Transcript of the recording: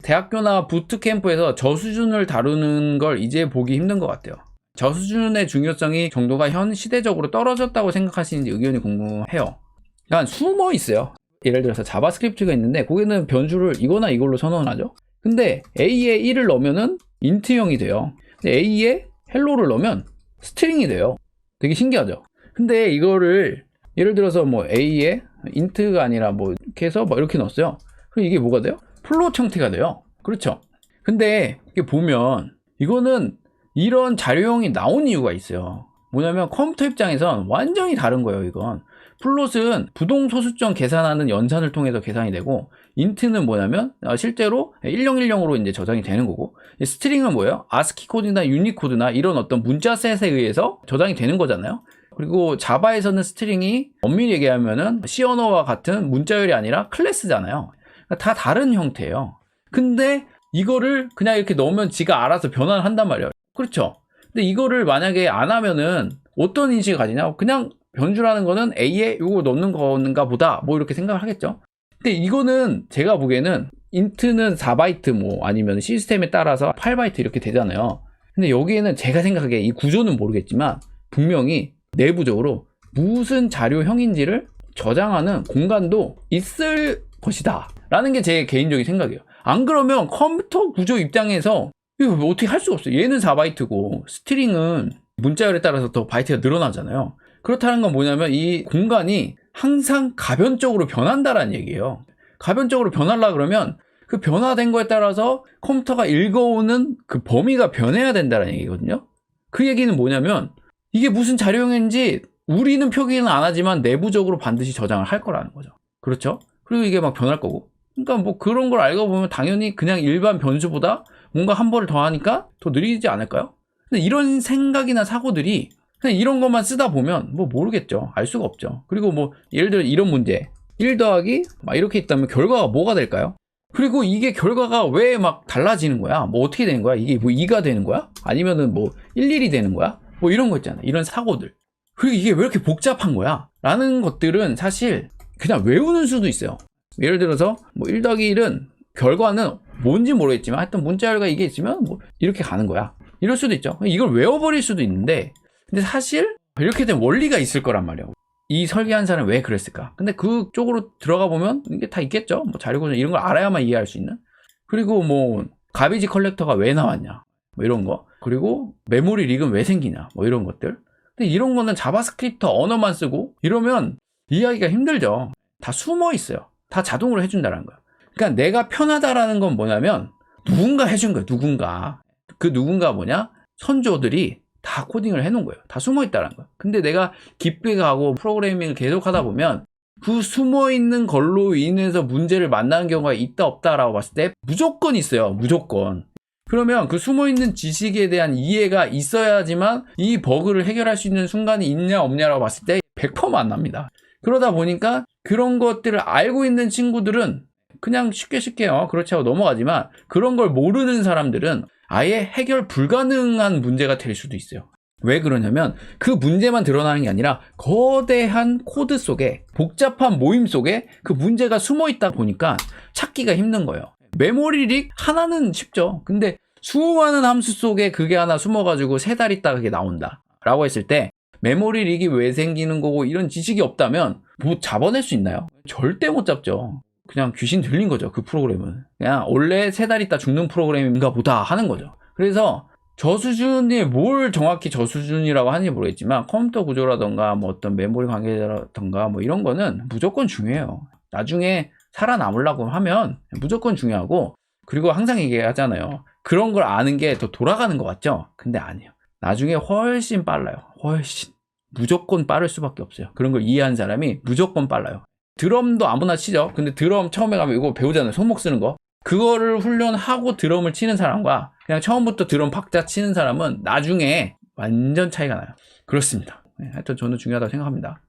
대학교나 부트캠프에서 저수준을 다루는 걸 이제 보기 힘든 것 같아요. 저수준의 중요성이 정도가 현 시대적으로 떨어졌다고 생각하시는지 의견이 궁금해요. 그러니까 숨어 있어요. 예를 들어서 자바스크립트가 있는데 거기는 변수를 이거나 이걸로 선언하죠. 근데 A에 1을 넣으면은 인트형이 돼요. 근데 A에 헬로를 넣으면 스트링이 돼요. 되게 신기하죠. 근데 이거를 예를 들어서 뭐 A에 인트가 아니라 뭐 이렇게 해서 뭐 이렇게 넣었어요. 그럼 이게 뭐가 돼요? 플롯 형태가 돼요. 그렇죠. 근데 이게 보면 이거는 이런 자료형이 나온 이유가 있어요. 뭐냐면 컴퓨터 입장에선 완전히 다른 거예요. 이건 플롯은 부동소수점 계산하는 연산을 통해서 계산이 되고, 인트는 뭐냐면 실제로 1010으로 이제 저장이 되는 거고, 스트링은 뭐예요? 아스키 코드나 유니코드나 이런 어떤 문자셋에 의해서 저장이 되는 거잖아요. 그리고 자바에서는 스트링이 엄밀히 얘기하면은 C 언어와 같은 문자열이 아니라 클래스잖아요. 그러니까 다 다른 형태예요. 근데 이거를 그냥 이렇게 넣으면 지가 알아서 변환을 한단 말이에요. 그렇죠. 근데 이거를 만약에 안 하면은 어떤 인식을 가지냐? 그냥 변수라는 거는 A에 이거 넣는 건가 보다, 뭐 이렇게 생각을 하겠죠. 근데 이거는 제가 보기에는 인트는 4바이트 뭐 아니면 시스템에 따라서 8바이트 이렇게 되잖아요. 근데 여기에는 제가 생각하기에 이 구조는 모르겠지만 분명히 내부적으로 무슨 자료형인지를 저장하는 공간도 있을 것이다 라는 게 제 개인적인 생각이에요. 안 그러면 컴퓨터 구조 입장에서 이거 어떻게 할 수가 없어요. 얘는 4바이트고 스트링은 문자열에 따라서 더 바이트가 늘어나잖아요. 그렇다는 건 뭐냐면 이 공간이 항상 가변적으로 변한다라는 얘기예요. 가변적으로 변하려고 그러면 그 변화된 거에 따라서 컴퓨터가 읽어오는 그 범위가 변해야 된다는 얘기거든요. 그 얘기는 뭐냐면 이게 무슨 자료형인지 우리는 표기는 안 하지만 내부적으로 반드시 저장을 할 거라는 거죠. 그렇죠? 그리고 이게 막 변할 거고. 그러니까 뭐 그런 걸 알고 보면 당연히 그냥 일반 변수보다 뭔가 한 번을 더 하니까 더 느리지 않을까요? 근데 이런 생각이나 사고들이 그냥 이런 것만 쓰다 보면 뭐 모르겠죠. 알 수가 없죠. 그리고 뭐 예를 들어 이런 문제 1 더하기 막 이렇게 있다면 결과가 뭐가 될까요? 그리고 이게 결과가 왜 막 달라지는 거야? 뭐 어떻게 되는 거야? 이게 뭐 2가 되는 거야? 아니면은 뭐 1이 되는 거야? 뭐 이런 거 있잖아. 이런 사고들. 그리고 이게 왜 이렇게 복잡한 거야? 라는 것들은 사실 그냥 외우는 수도 있어요. 예를 들어서 뭐 1 더하기 1은 결과는 뭔지 모르겠지만 하여튼 문자열과 이게 있으면 뭐 이렇게 가는 거야. 이럴 수도 있죠. 이걸 외워버릴 수도 있는데, 근데 사실 이렇게 된 원리가 있을 거란 말이에요. 이 설계한 사람은 왜 그랬을까? 근데 그쪽으로 들어가 보면 이게 다 있겠죠. 뭐 자료구조 이런 걸 알아야만 이해할 수 있는. 그리고 뭐 가비지 컬렉터가 왜 나왔냐, 뭐 이런 거. 그리고 메모리 릭은 왜 생기냐, 뭐 이런 것들. 근데 이런 거는 자바스크립트 언어만 쓰고 이러면 이해하기가 힘들죠. 다 숨어 있어요. 다 자동으로 해준다는 거야. 그러니까 내가 편하다라는 건 뭐냐면 누군가 해준 거야. 누군가. 그 누군가 뭐냐? 선조들이 다 코딩을 해놓은 거예요. 다 숨어 있다는 거예요. 근데 내가 깊게 가고 프로그래밍을 계속 하다 보면 그 숨어 있는 걸로 인해서 문제를 만나는 경우가 있다 없다라고 봤을 때 무조건 있어요. 무조건. 그러면 그 숨어 있는 지식에 대한 이해가 있어야지만 이 버그를 해결할 수 있는 순간이 있냐 없냐라고 봤을 때 100% 만납니다. 그러다 보니까 그런 것들을 알고 있는 친구들은 그냥 쉽게 그렇지 하고 넘어가지만, 그런 걸 모르는 사람들은 아예 해결 불가능한 문제가 될 수도 있어요. 왜 그러냐면 그 문제만 드러나는 게 아니라 거대한 코드 속에, 복잡한 모임 속에 그 문제가 숨어 있다 보니까 찾기가 힘든 거예요. 메모리 릭 하나는 쉽죠. 근데 수많은 함수 속에 그게 하나 숨어가지고 3달 있다가 그게 나온다 라고 했을 때 메모리 릭이 왜 생기는 거고 이런 지식이 없다면 뭐 잡아낼 수 있나요? 절대 못 잡죠. 그냥 귀신 들린 거죠. 그 프로그램은 그냥 원래 3달 있다 죽는 프로그램인가 보다 하는 거죠. 그래서 저수준이 뭘 정확히 저수준이라고 하는지 모르겠지만 컴퓨터 구조라던가 뭐 어떤 메모리 관계라던가 뭐 이런 거는 무조건 중요해요. 나중에 살아남으려고 하면 무조건 중요하고, 그리고 항상 얘기하잖아요. 그런 걸 아는 게 더 돌아가는 것 같죠? 근데 아니에요. 나중에 훨씬 빨라요. 훨씬. 무조건 빠를 수밖에 없어요. 그런 걸 이해한 사람이 무조건 빨라요. 드럼도 아무나 치죠. 근데 드럼 처음에 가면 이거 배우잖아요. 손목 쓰는 거. 그거를 훈련하고 드럼을 치는 사람과 그냥 처음부터 드럼 박자 치는 사람은 나중에 완전 차이가 나요. 그렇습니다. 하여튼 저는 중요하다고 생각합니다.